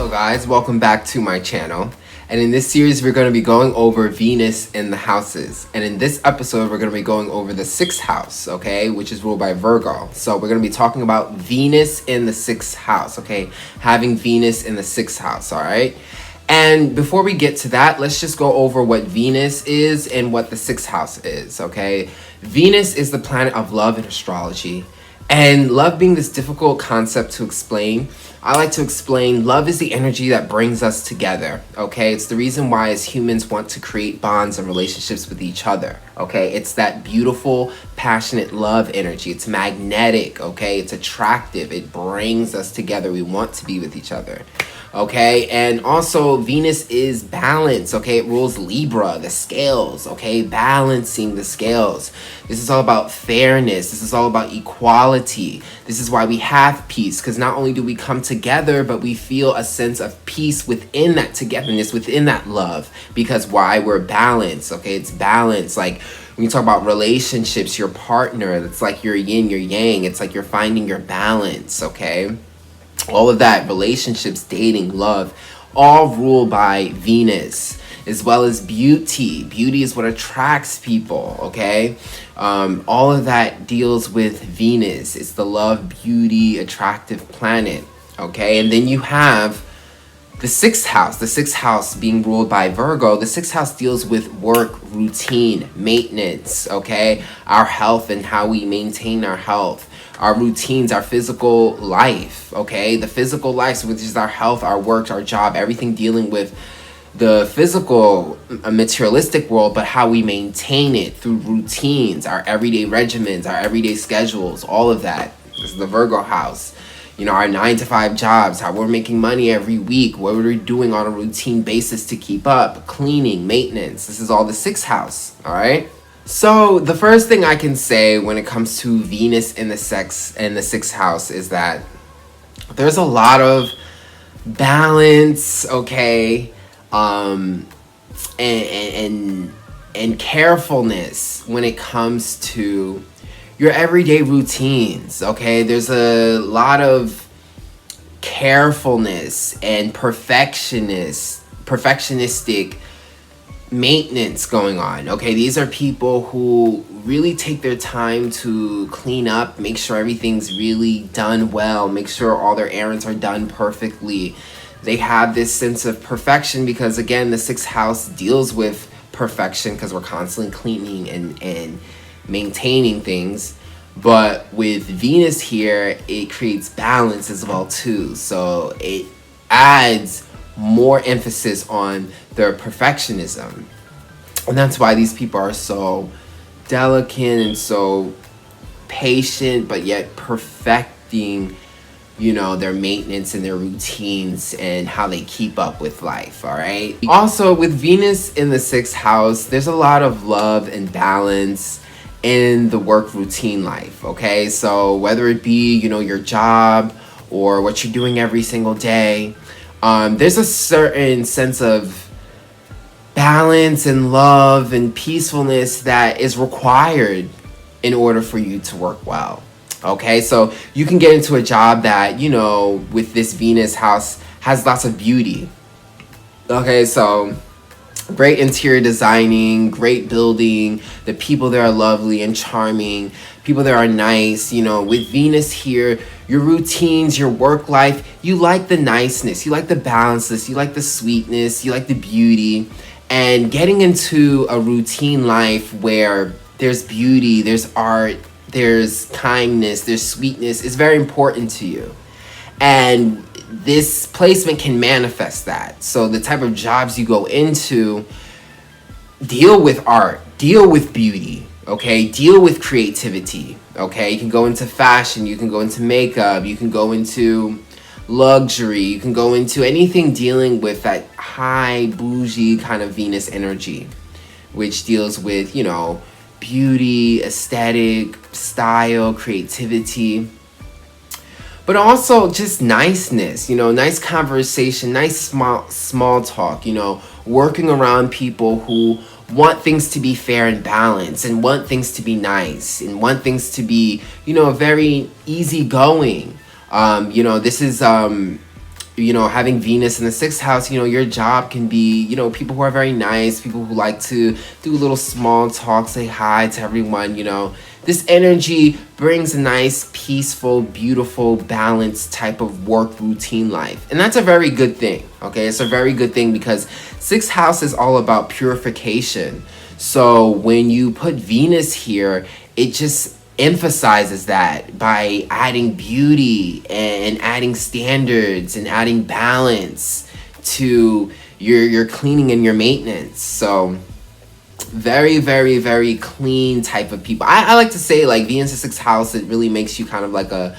Hello guys, welcome back to my channel. And in this series we're going to be going over Venus in the houses. And in this episode we're going to be going over the 6th house, okay, which is ruled by Virgo. So we're going to be talking about Venus in the 6th house, okay, having Venus in the 6th house, all right? And before we get to that, let's just go over what Venus is and what the 6th house is, okay? Venus is the planet of love in astrology. And love being this difficult concept to explain, I like to explain love is the energy that brings us together, okay? It's the reason why as humans want to create bonds and relationships with each other, okay? It's that beautiful, passionate love energy. It's magnetic, okay? It's attractive. It brings us together. We want to be with each other, okay? And also Venus is balance, okay? It rules Libra, the scales, okay? Balancing the scales. This is all about fairness. This is all about equality. This is why we have peace, because not only do we come together, but we feel a sense of peace within that togetherness, within that love. Because why? We're balanced, okay? It's balance. Like when you talk about relationships, your partner, it's like your yin, your yang. It's like you're finding your balance, okay? All of that, relationships, dating, love, all ruled by Venus, as well as beauty. Beauty is what attracts people, okay? All of that deals with Venus. It's the love, beauty, attractive planet, okay? And then you have the 6th house. The 6th house being ruled by Virgo. The 6th house deals with work, routine, maintenance, okay? Our health and how we maintain our health. Our routines, our physical life, okay? The physical life, which is our health, our work, our job, everything dealing with the physical, materialistic world, but how we maintain it through routines, our everyday regimens, our everyday schedules, all of that. This is the Virgo house. You know, our 9-to-5 jobs, how we're making money every week, what we're doing on a routine basis to keep up, cleaning, maintenance. This is all the 6th house, all right? So the first thing I can say when it comes to Venus in the 6th house is that there's a lot of balance, okay, and carefulness when it comes to your everyday routines, okay? There's a lot of carefulness and perfectionistic maintenance going on, okay? These are people who really take their time to clean up, make sure everything's really done well, make sure all their errands are done perfectly. They have this sense of perfection because, again, the 6th house deals with perfection because we're constantly cleaning and maintaining things. But with Venus here, it creates balance as well too. So it adds more emphasis on their perfectionism. And that's why these people are so delicate and so patient, but yet perfecting, you know, their maintenance and their routines and how they keep up with life, all right? Also, with Venus in the 6th house, there's a lot of love and balance in the work routine life, okay? So whether it be, you know, your job or what you're doing every single day, there's a certain sense of balance and love and peacefulness that is required in order for you to work well. Okay, so you can get into a job that, you know, with this Venus house has lots of beauty. Okay, so great interior designing, great building, the people there are lovely and charming, people there are nice. You know, with Venus here, your routines, your work life, you like the niceness, you like the balanceness, you like the sweetness, you like the beauty. And getting into a routine life where there's beauty, there's art, there's kindness, there's sweetness is very important to you. And this placement can manifest that. So the type of jobs you go into deal with art, deal with beauty, okay? Deal with creativity, okay? You can go into fashion, you can go into makeup, you can go into luxury, you can go into anything dealing with that high bougie kind of Venus energy, which deals with, you know, beauty, aesthetic, style, creativity, but also just niceness, you know, nice conversation, nice small talk, you know, working around people who want things to be fair and balanced and want things to be nice and want things to be, you know, very easygoing. You know, this is having Venus in the 6th house, your job can be, people who are very nice, people who like to do a little small talk, say hi to everyone. This energy brings a nice, peaceful, beautiful, balanced type of work routine life. And that's a very good thing, okay? It's a very good thing because 6th house is all about purification. So when you put Venus here, it just emphasizes that by adding beauty and adding standards and adding balance to your cleaning and your maintenance. So very, very, very clean type of people. I like to say, like, Venus in 6th house, it really makes you kind of like a,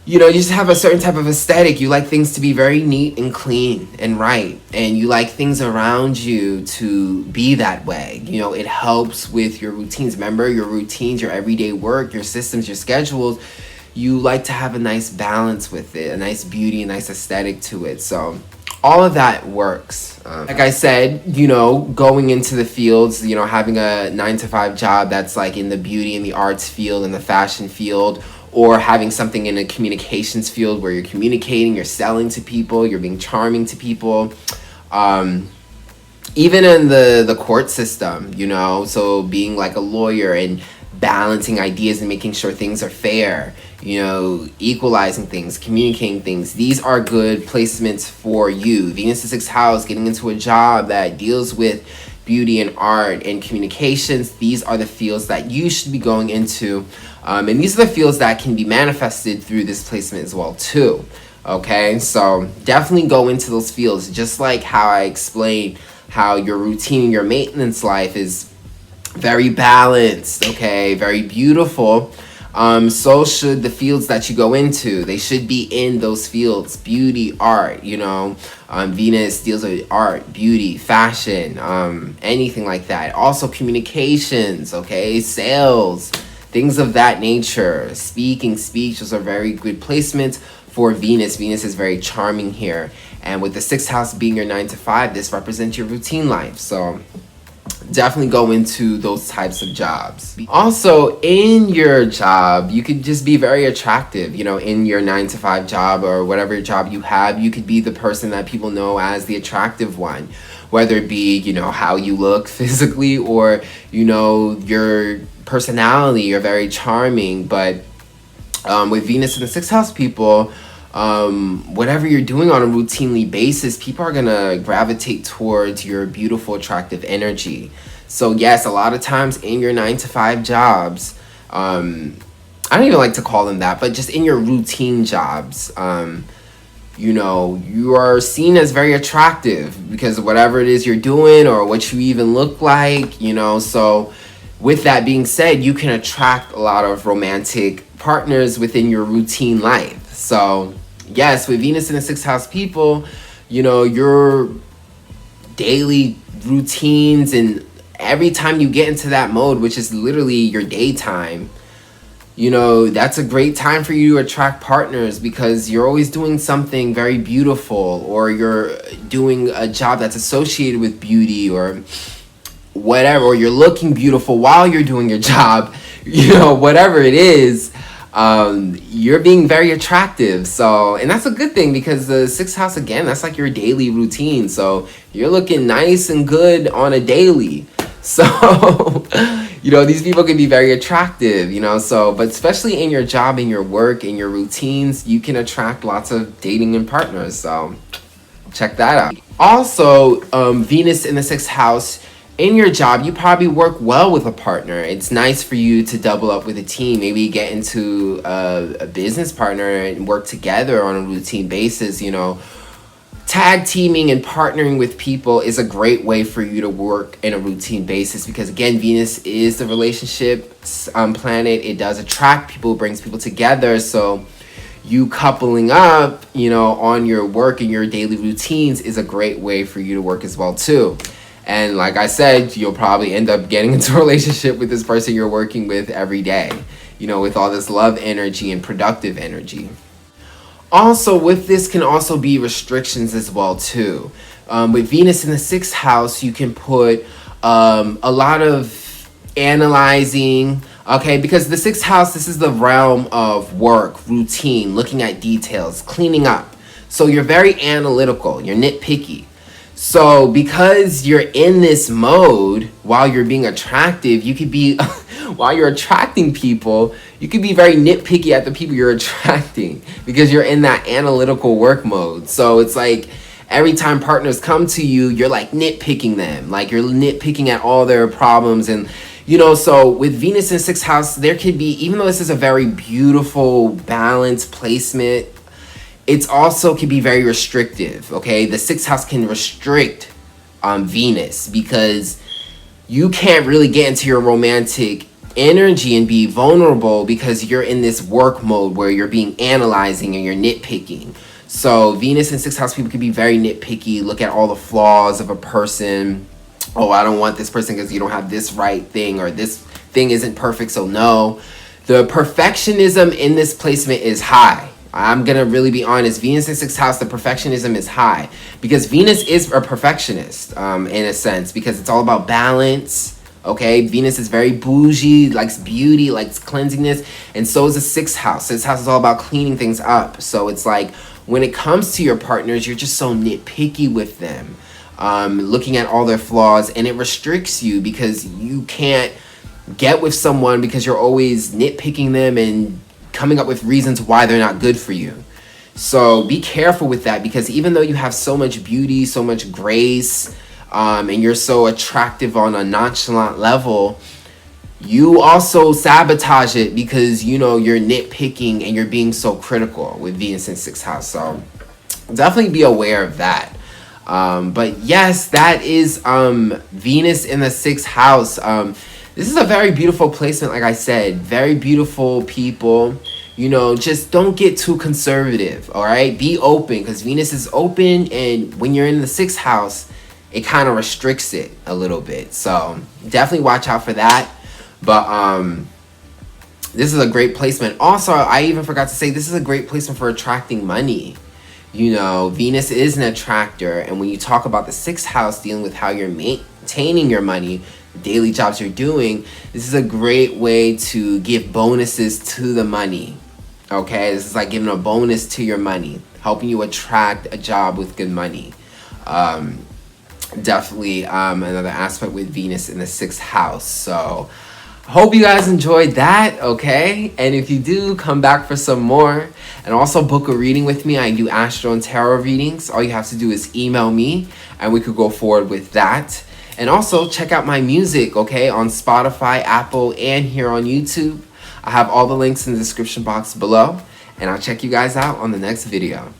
you just have a certain type of aesthetic. You like things to be very neat and clean and right. And you like things around you to be that way. It helps with your routines. Remember, your routines, your everyday work, your systems, your schedules, you like to have a nice balance with it, a nice beauty, a nice aesthetic to it. So all of that works. Like I said, going into the fields, having a 9-to-5 job that's like in the beauty and the arts field and the fashion field, or having something in a communications field where you're communicating, you're selling to people, you're being charming to people. Even in the court system, so being like a lawyer and balancing ideas and making sure things are fair, equalizing things, communicating things. These are good placements for you. Venus in 6th house, getting into a job that deals with beauty and art and communications. These are the fields that you should be going into. And these are the fields that can be manifested through this placement as well too. Okay, so definitely go into those fields. Just like how I explained how your routine and your maintenance life is very balanced, okay, very beautiful. So should the fields that you go into. They should be in those fields. Beauty, art, Venus deals with art, beauty, fashion, anything like that. Also communications, okay, sales, things of that nature. Speaking, speech, those are very good placements for Venus. Venus is very charming here. And with the 6th house being your 9-to-5, this represents your routine life. So definitely go into those types of jobs. Also, in your job, you could just be very attractive. In your 9-to-5 job or whatever job you have, you could be the person that people know as the attractive one. Whether it be, how you look physically or, your personality, you're very charming. But with Venus in the 6th house people, whatever you're doing on a routinely basis, people are gonna gravitate towards your beautiful, attractive energy. So yes, a lot of times in your 9-to-5 jobs, I don't even like to call them that, but just in your routine jobs, you are seen as very attractive because of whatever it is you're doing or what you even look like, so with that being said, you can attract a lot of romantic partners within your routine life. So yes, with Venus in the 6th house people, your daily routines and every time you get into that mode, which is literally your daytime, that's a great time for you to attract partners because you're always doing something very beautiful, or you're doing a job that's associated with beauty or whatever, or you're looking beautiful while you're doing your job, whatever it is. You're being very attractive. So, and that's a good thing because the 6th house, again, that's like your daily routine. So you're looking nice and good on a daily. So, these people can be very attractive, but especially in your job, in your work, in your routines, you can attract lots of dating and partners. So check that out. Also, Venus in the 6th house, in your job, you probably work well with a partner. It's nice for you to double up with a team. Maybe get into a business partner and work together on a routine basis. Tag teaming and partnering with people is a great way for you to work in a routine basis because, again, Venus is the relationship planet. It does attract people, brings people together. So you coupling up, on your work and your daily routines is a great way for you to work as well, too. And like I said, you'll probably end up getting into a relationship with this person you're working with every day, with all this love energy and productive energy. Also, with this can also be restrictions as well, too. With Venus in the 6th house, you can put a lot of analyzing, okay? Because the 6th house, this is the realm of work, routine, looking at details, cleaning up. So you're very analytical, you're nitpicky. So because you're in this mode while you're being attractive, you could be, while you're attracting people, you could be very nitpicky at the people you're attracting because you're in that analytical work mode. So it's like every time partners come to you, you're like nitpicking them, like you're nitpicking at all their problems. And you know, so with Venus in 6th house, there could be, even though this is a very beautiful, balanced placement, it's also can be very restrictive, okay? The 6th house can restrict Venus because you can't really get into your romantic energy and be vulnerable because you're in this work mode where you're being analyzing and you're nitpicking. So Venus in 6th house people can be very nitpicky, look at all the flaws of a person. Oh, I don't want this person because you don't have this right thing, or this thing isn't perfect, so no. The perfectionism in this placement is high. I'm going to really be honest. Venus in 6th house, the perfectionism is high. Because Venus is a perfectionist, in a sense. Because it's all about balance, okay? Venus is very bougie, likes beauty, likes cleansiness. And so is the 6th house. 6th house is all about cleaning things up. So it's like, when it comes to your partners, you're just so nitpicky with them. Looking at all their flaws. And it restricts you because you can't get with someone because you're always nitpicking them and coming up with reasons why they're not good for you. So be careful with that, because even though you have so much beauty, so much grace, and you're so attractive on a nonchalant level, you also sabotage it because, you know, you're nitpicking and you're being so critical with Venus in 6th house. So definitely be aware of that. But yes, that is Venus in the 6th house. This is a very beautiful placement, like I said. Very beautiful people. You know, just don't get too conservative, all right? Be open, because Venus is open, and when you're in the 6th house, it kind of restricts it a little bit. So definitely watch out for that. But this is a great placement. Also, I even forgot to say, this is a great placement for attracting money. You know, Venus is an attractor, and when you talk about the 6th house dealing with how you're maintaining your money, daily jobs you're doing, this is a great way to give bonuses to the money. Okay, this is like giving a bonus to your money, helping you attract a job with good money. Definitely another aspect with Venus in the 6th house. So hope you guys enjoyed that, okay? And if you do, come back for some more. And also book a reading with me. I do astro and tarot readings. All you have to do is email me, and we could go forward with that. And also check out my music, okay, on Spotify, Apple, and here on YouTube. I have all the links in the description box below. And I'll check you guys out on the next video.